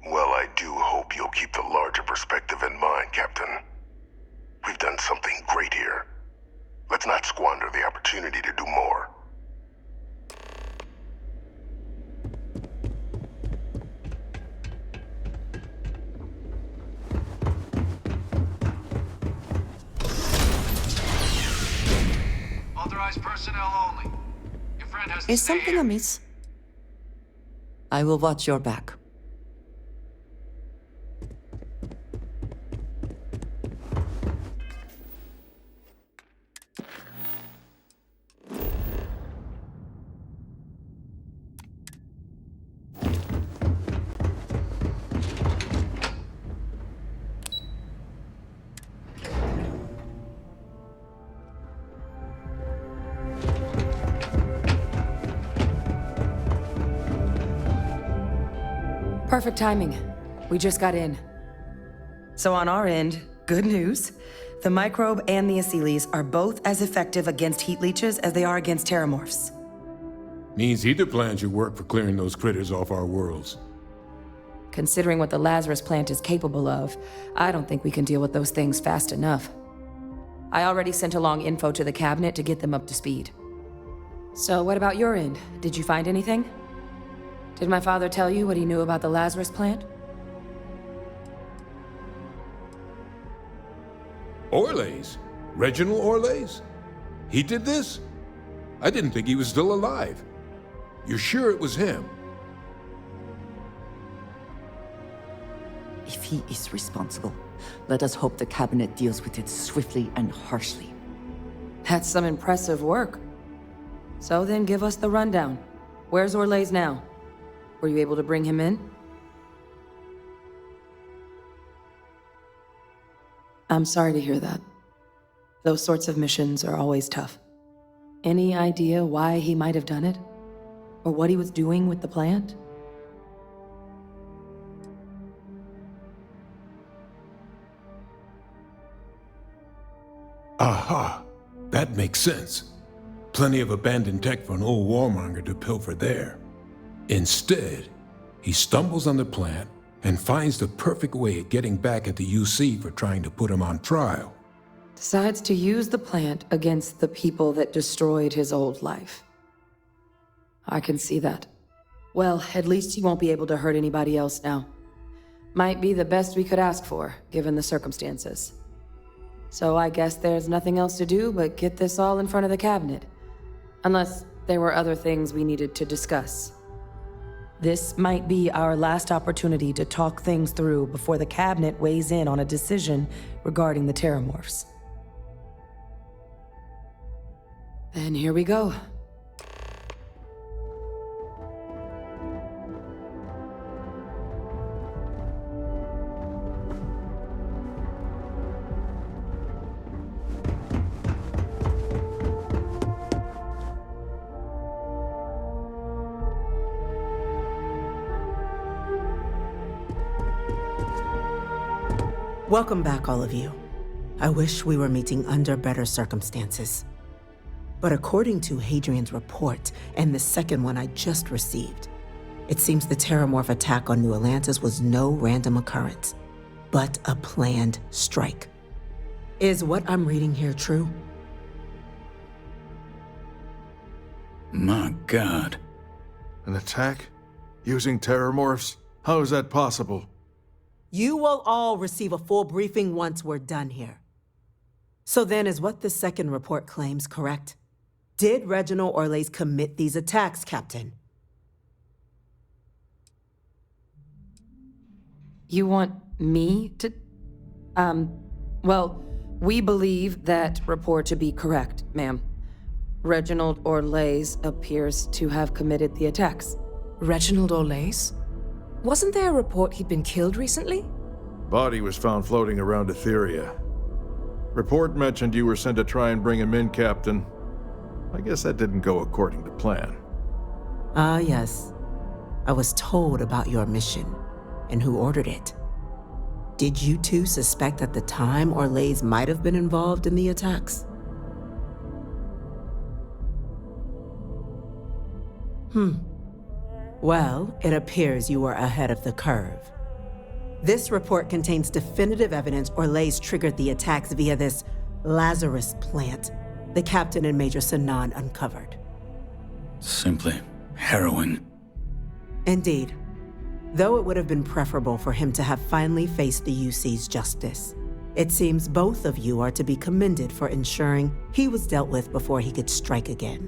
Well, I do hope you'll keep the larger perspective in mind, Captain. We've done something great here. Let's not squander the opportunity to do more. Authorized personnel only. Your friend has to Is stay something here. amiss? I will watch your back. Perfect timing. We just got in. So on our end, good news. The microbe and the Asylees are both as effective against heat leeches as they are against terramorphs. Means either plan should work for clearing those critters off our worlds. Considering what the Lazarus plant is capable of, I don't think we can deal with those things fast enough. I already sent along info to the cabinet to get them up to speed. So what about your end? Did you find anything? Did my father tell you what he knew about the Lazarus plant? Orlez? Reginald Orlez? He did this? I didn't think he was still alive. You're sure it was him? If he is responsible, let us hope the cabinet deals with it swiftly and harshly. That's some impressive work. So then give us the rundown. Where's Orlez now? Were you able to bring him in? I'm sorry to hear that. Those sorts of missions are always tough. Any idea why he might have done it? Or what he was doing with the plant? Aha! That makes sense. Plenty of abandoned tech for an old warmonger to pilfer there. Instead, he stumbles on the plant and finds the perfect way of getting back at the UC for trying to put him on trial. Decides to use the plant against the people that destroyed his old life. I can see that. Well, at least he won't be able to hurt anybody else now. Might be the best we could ask for, given the circumstances. So I guess there's nothing else to do but get this all in front of the cabinet. Unless there were other things we needed to discuss. This might be our last opportunity to talk things through before the cabinet weighs in on a decision regarding the terramorphs. Then here we go. Welcome back, all of you. I wish we were meeting under better circumstances. But according to Hadrian's report, and the second one I just received, it seems the Terramorph attack on New Atlantis was no random occurrence, but a planned strike. Is what I'm reading here true? My God. An attack? Using Terramorphs? How is that possible? You will all receive a full briefing once we're done here. So then, is what the second report claims correct? Did Reginald Orlais commit these attacks, Captain? You want me to... Well, we believe that report to be correct, ma'am. Reginald Orlais appears to have committed the attacks. Reginald Orlais? Wasn't there a report he'd been killed recently? Body was found floating around Etheria. Report mentioned you were sent to try and bring him in, Captain. I guess that didn't go according to plan. Ah, yes. I was told about your mission and who ordered it. Did you two suspect at the time Orlais might have been involved in the attacks? Well, it appears you were ahead of the curve. This report contains definitive evidence Orlais triggered the attacks via this Lazarus plant the Captain and Major Sanan uncovered. Simply harrowing. Indeed. Though it would have been preferable for him to have finally faced the UC's justice, it seems both of you are to be commended for ensuring he was dealt with before he could strike again.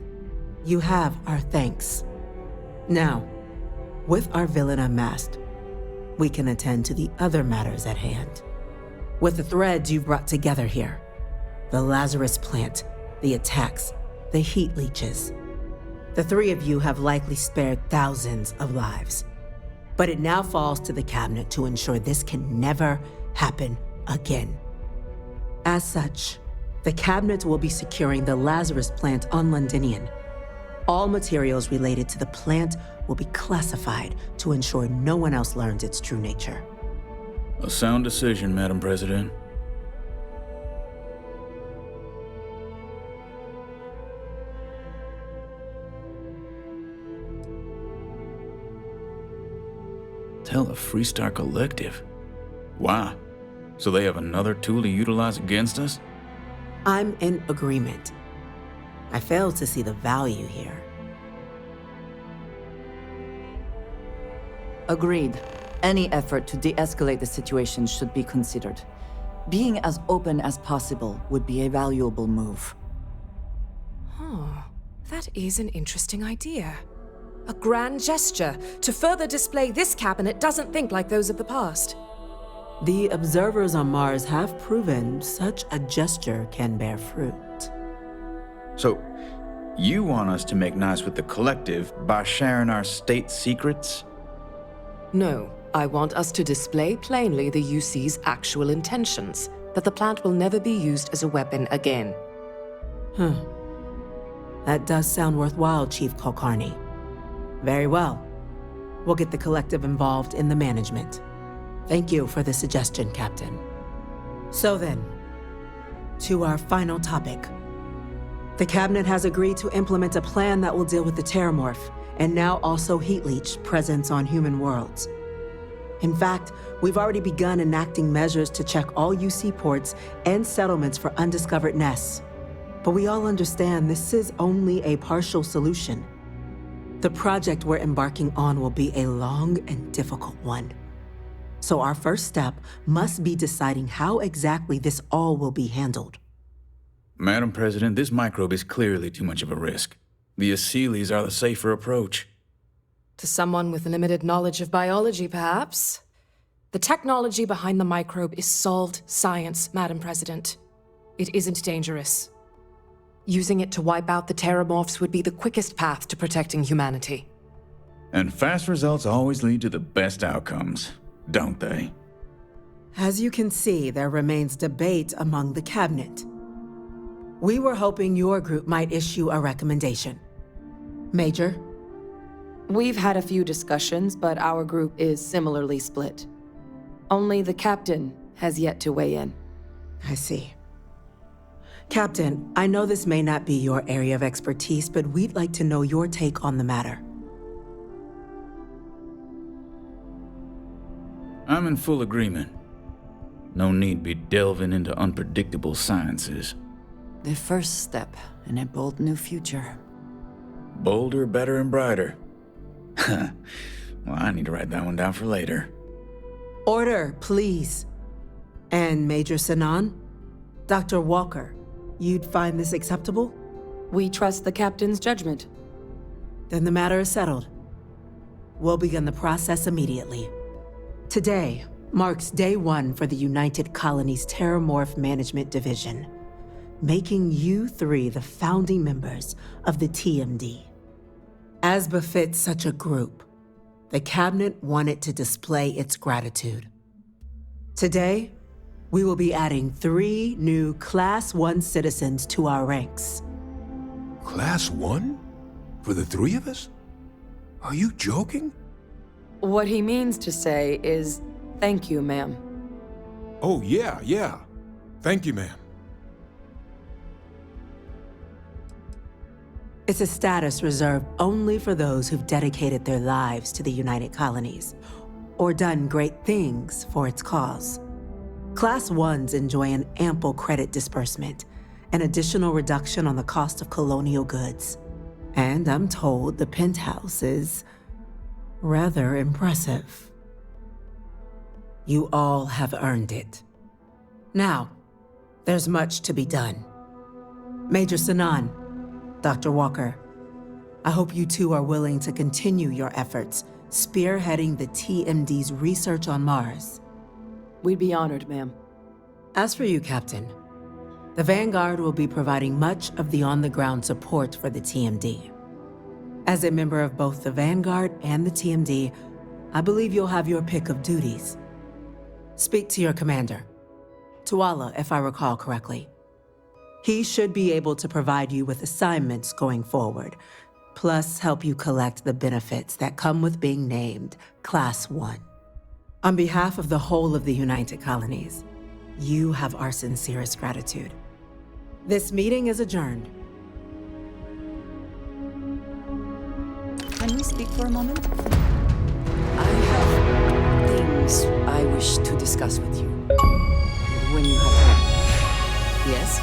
You have our thanks. Now, with our villain unmasked, we can attend to the other matters at hand. With the threads you've brought together here, the Lazarus plant, the attacks, the heat leeches, the three of you have likely spared thousands of lives. But it now falls to the Cabinet to ensure this can never happen again. As such, the Cabinet will be securing the Lazarus plant on Londinian. All materials related to the plant will be classified to ensure no one else learns its true nature. A sound decision, Madam President. Tell the Freestar Collective. Wow. So they have another tool to utilize against us? I'm in agreement. I fail to see the value here. Agreed. Any effort to de-escalate the situation should be considered. Being as open as possible would be a valuable move. That is an interesting idea. A grand gesture to further display this cabinet doesn't think like those of the past. The observers on Mars have proven such a gesture can bear fruit. So, you want us to make nice with the collective by sharing our state secrets? No, I want us to display plainly the UC's actual intentions, that the plant will never be used as a weapon again. That does sound worthwhile, Chief Kulkarni. Very well. We'll get the collective involved in the management. Thank you for the suggestion, Captain. So then, to our final topic. The Cabinet has agreed to implement a plan that will deal with the Terramorph, and now also Heat Leech presence on human worlds. In fact, we've already begun enacting measures to check all UC ports and settlements for undiscovered nests. But we all understand this is only a partial solution. The project we're embarking on will be a long and difficult one. So our first step must be deciding how exactly this all will be handled. Madam President, this microbe is clearly too much of a risk. The Aseles are the safer approach. To someone with limited knowledge of biology, perhaps. The technology behind the microbe is solved science, Madam President. It isn't dangerous. Using it to wipe out the Terramorphs would be the quickest path to protecting humanity. And fast results always lead to the best outcomes, don't they? As you can see, there remains debate among the Cabinet. We were hoping your group might issue a recommendation. Major? We've had a few discussions, but our group is similarly split. Only the Captain has yet to weigh in. I see. Captain, I know this may not be your area of expertise, but we'd like to know your take on the matter. I'm in full agreement. No need be delving into unpredictable sciences. The first step in a bold new future. Bolder, better, and brighter. Well, I need to write that one down for later. Order, please. And Major Sinan? Dr. Walker, you'd find this acceptable? We trust the captain's judgment. Then the matter is settled. We'll begin the process immediately. Today marks day one for the United Colonies Terramorph Management Division, making you three the founding members of the TMD. As befits such a group, the Cabinet wanted to display its gratitude. Today, we will be adding 3 new Class 1 citizens to our ranks. Class 1? For the 3 of us? Are you joking? What he means to say is, thank you, ma'am. Oh, yeah. Thank you, ma'am. It's a status reserved only for those who've dedicated their lives to the United Colonies, or done great things for its cause. Class 1s enjoy an ample credit disbursement, an additional reduction on the cost of colonial goods. And I'm told the penthouse is rather impressive. You all have earned it. Now, there's much to be done. Major Sinan, Dr. Walker, I hope you two are willing to continue your efforts spearheading the TMD's research on Mars. We'd be honored, ma'am. As for you, Captain, the Vanguard will be providing much of the on-the-ground support for the TMD. As a member of both the Vanguard and the TMD, I believe you'll have your pick of duties. Speak to your commander, Tuala, if I recall correctly. He should be able to provide you with assignments going forward, plus help you collect the benefits that come with being named Class 1. On behalf of the whole of the United Colonies, you have our sincerest gratitude. This meeting is adjourned. Can we speak for a moment? I have things I wish to discuss with you. When you have time. Yes?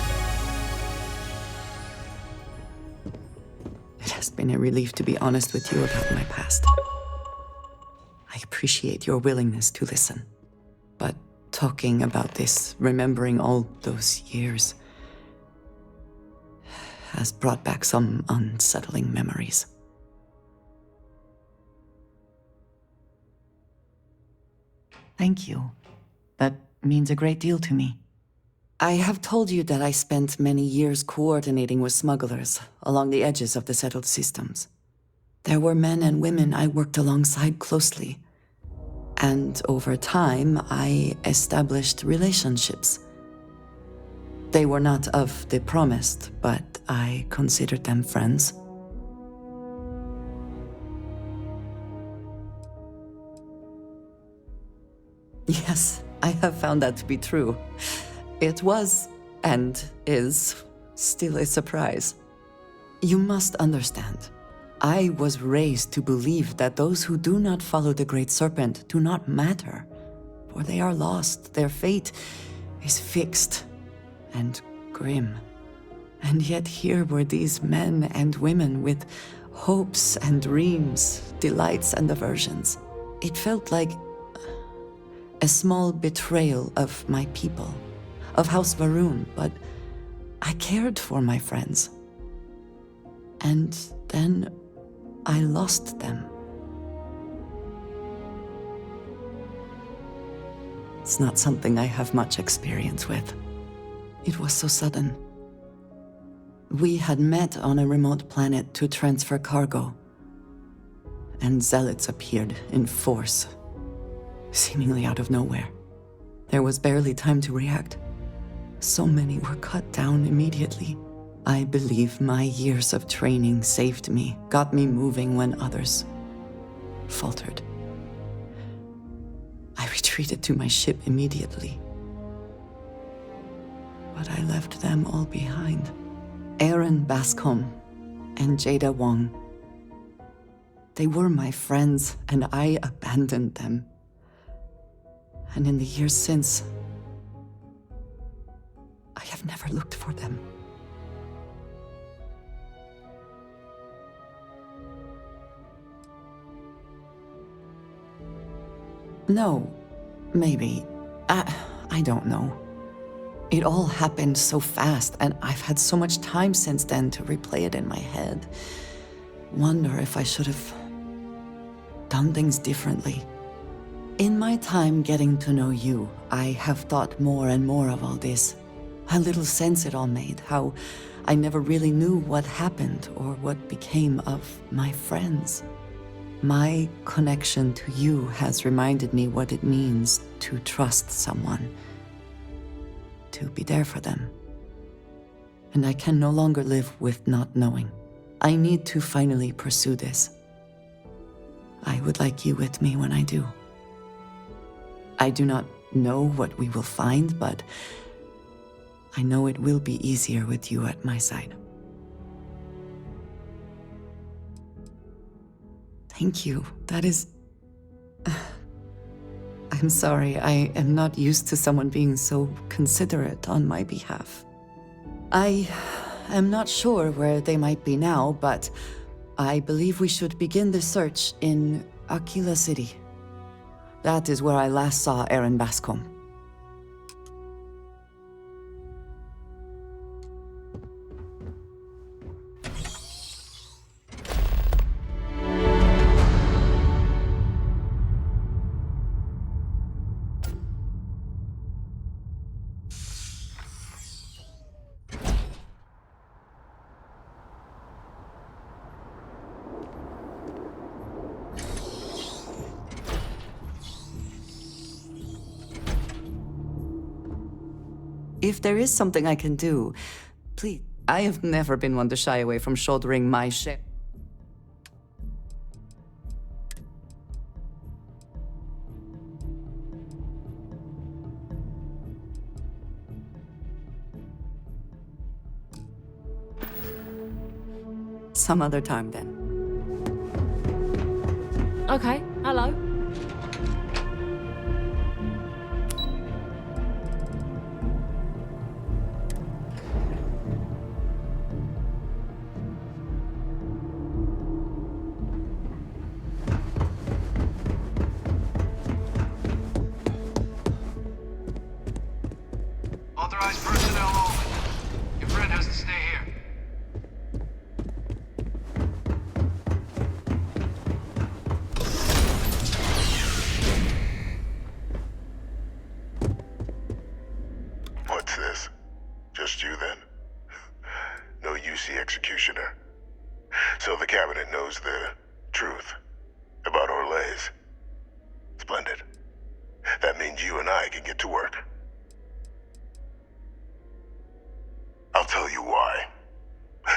It has been a relief to be honest with you about my past. I appreciate your willingness to listen. But talking about this, remembering all those years, has brought back some unsettling memories. Thank you. That means a great deal to me. I have told you that I spent many years coordinating with smugglers along the edges of the settled systems. There were men and women I worked alongside closely. And over time, I established relationships. They were not of the promised, but I considered them friends. Yes, I have found that to be true. It was, and is, still a surprise. You must understand, I was raised to believe that those who do not follow the Great Serpent do not matter, for they are lost. Their fate is fixed and grim. And yet here were these men and women with hopes and dreams, delights and aversions. It felt like a small betrayal of my people, of House Varun, but I cared for my friends. And then I lost them. It's not something I have much experience with. It was so sudden. We had met on a remote planet to transfer cargo, and zealots appeared in force, seemingly out of nowhere. There was barely time to react. So many were cut down immediately. I believe my years of training saved me, got me moving when others faltered. I retreated to my ship immediately, But I left them all behind. Aaron Bascom and Jada Wong. They were my friends, and I abandoned them. And in the years since, I have never looked for them. No, maybe. I don't know. It all happened so fast, and I've had so much time since then to replay it in my head. Wonder if I should have done things differently. In my time getting to know you, I have thought more and more of all this. How little sense it all made, how I never really knew what happened or what became of my friends. My connection to you has reminded me what it means to trust someone, to be there for them. And I can no longer live with not knowing. I need to finally pursue this. I would like you with me when I do. I do not know what we will find, but I know it will be easier with you at my side. Thank you. That is... I'm sorry, I am not used to someone being so considerate on my behalf. I am not sure where they might be now, but I believe we should begin the search in Aquila City. That is where I last saw Aaron Bascom. If there is something I can do, please. I have never been one to shy away from shouldering my share. Some other time, then. Okay, hello. Authorized personnel only. Your friend has to stay here. What's this? Just you then? No UC executioner. So the cabinet knows the truth about Orlais. Splendid. That means you and I can get to work. I'll tell you why.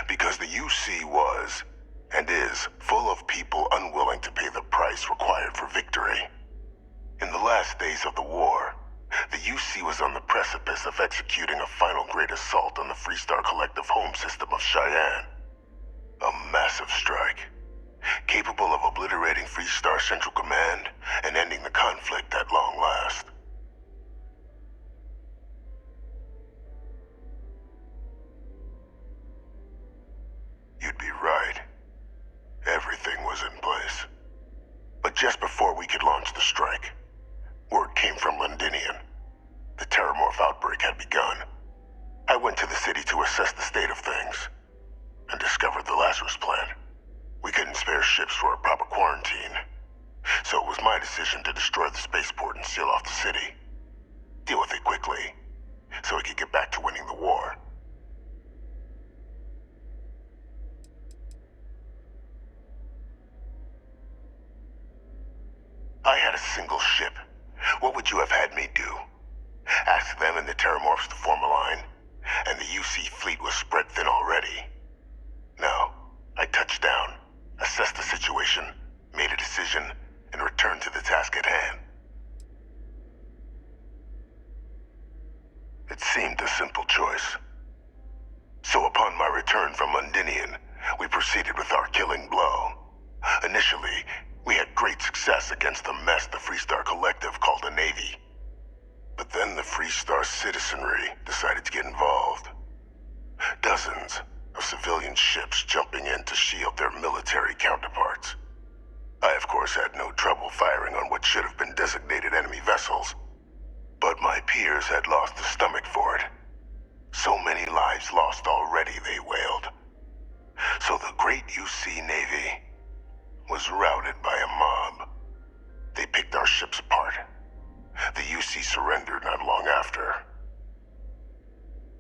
Because the UC was, and is, full of people unwilling to pay the price required for victory. In the last days of the war, the UC was on the precipice of executing a final great assault on the Freestar Collective home system of Cheyenne. A massive strike, capable of obliterating Freestar Central Command and ending the conflict at long last. You'd be right. Everything was in place. But just before we could launch the strike, word came from Londinium. The Terramorph outbreak had begun. I went to the city to assess the state of things, and discovered the Lazarus plant. We couldn't spare ships for a proper quarantine, so it was my decision to destroy the spaceport and seal off the city. Deal with it quickly, so we could get back to winning the war. I had a single ship. What would you have had me do? Ask them and the Terramorphs to form a line, and the UC fleet was spread thin already. No, I touched down, assessed the situation, made a decision, and returned to the task at hand. It seemed a simple choice. So upon my return from Londinian, we proceeded with our killing blow. Initially, we had great success against the mess the Freestar Collective called a Navy. But then the Freestar citizenry decided to get involved. Dozens of civilian ships jumping in to shield their military counterparts. I, of course, had no trouble firing on what should have been designated enemy vessels. But my peers had lost the stomach for it. So many lives lost already, they wailed. So the great UC Navy was routed by a mob. They picked our ships apart. The UC surrendered not long after.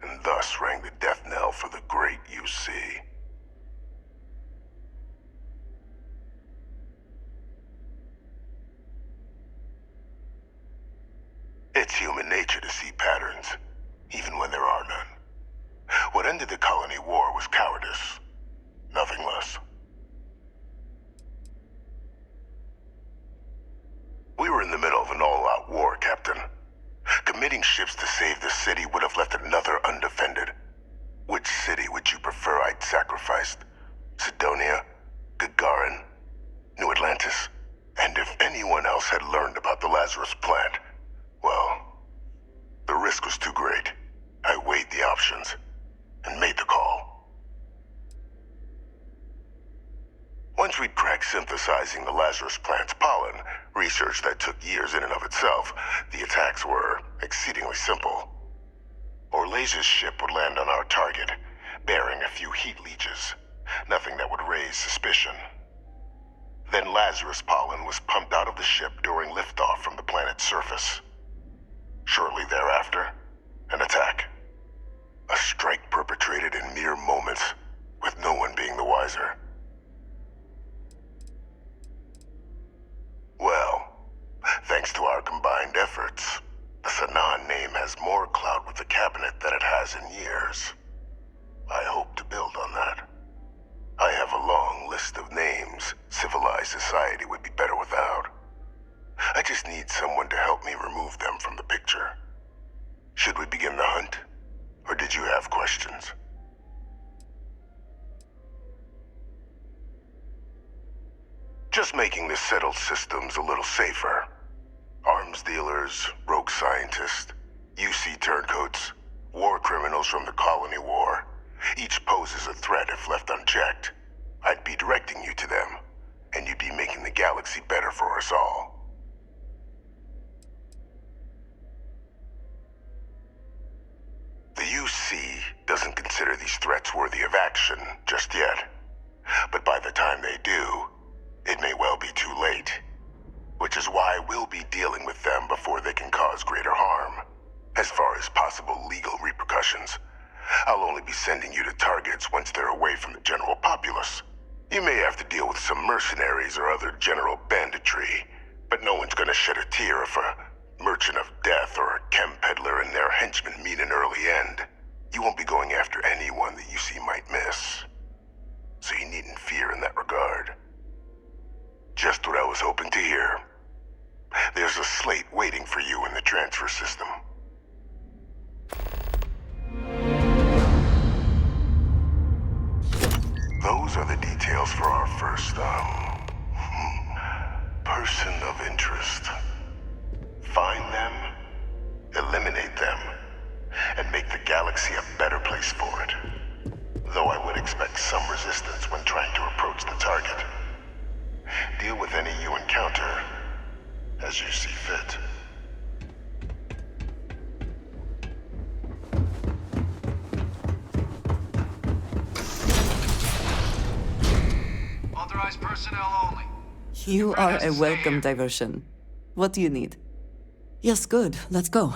And thus rang the death knell for the great UC. It's human nature to see patterns, even when there are none. What ended the colony war was cowardice, nothing less. We were in the middle of an all-out war, Captain. Committing ships to save the city would have left another undefended. Which city would you prefer I'd sacrificed? Sidonia? Gagarin? New Atlantis? And if anyone else had learned about the Lazarus plant, well, the risk was too great. I weighed the options and made the call. Once we'd cracked synthesizing the Lazarus plant's pollen, research that took years in and of itself, the attacks were exceedingly simple. Orlaze's ship would land on our target, bearing a few heat leeches, nothing that would raise suspicion. Then Lazarus pollen was pumped out of the ship during liftoff from the planet's surface. Shortly thereafter, an attack. A strike perpetrated in mere moments, with no one being the wiser. Well, thanks to our combined efforts, the Sanan name has more clout with the cabinet than it has in years. I hope to build on that. I have a long list of names civilized society would be better without. I just need someone to help me remove them from the picture. Should we begin the hunt, or did you have questions? Just making the settled systems a little safer. Arms dealers, rogue scientists, UC turncoats, war criminals from the colony war. Each poses a threat if left unchecked. I'd be directing you to them, and you'd be making the galaxy better for us all. The UC doesn't consider these threats worthy of action just yet. But by the time they do, it may well be too late. Which is why we'll be dealing with them before they can cause greater harm. As far as possible legal repercussions, I'll only be sending you to targets once they're away from the general populace. You may have to deal with some mercenaries or other general banditry, but no one's gonna shed a tear if a merchant of death or a chem peddler and their henchmen meet an early end. You won't be going after anyone that UC might miss. So you needn't fear in that regard. Just what I was hoping to hear. There's a slate waiting for you in the transfer system. Those are the details for our first, person of interest. Find them, eliminate them, and make the galaxy a better place for it. Though I would expect some resistance when trying to approach the target. Deal with any you encounter as you see fit. Authorized personnel only. You are a welcome diversion. What do you need? Yes, good. Let's go.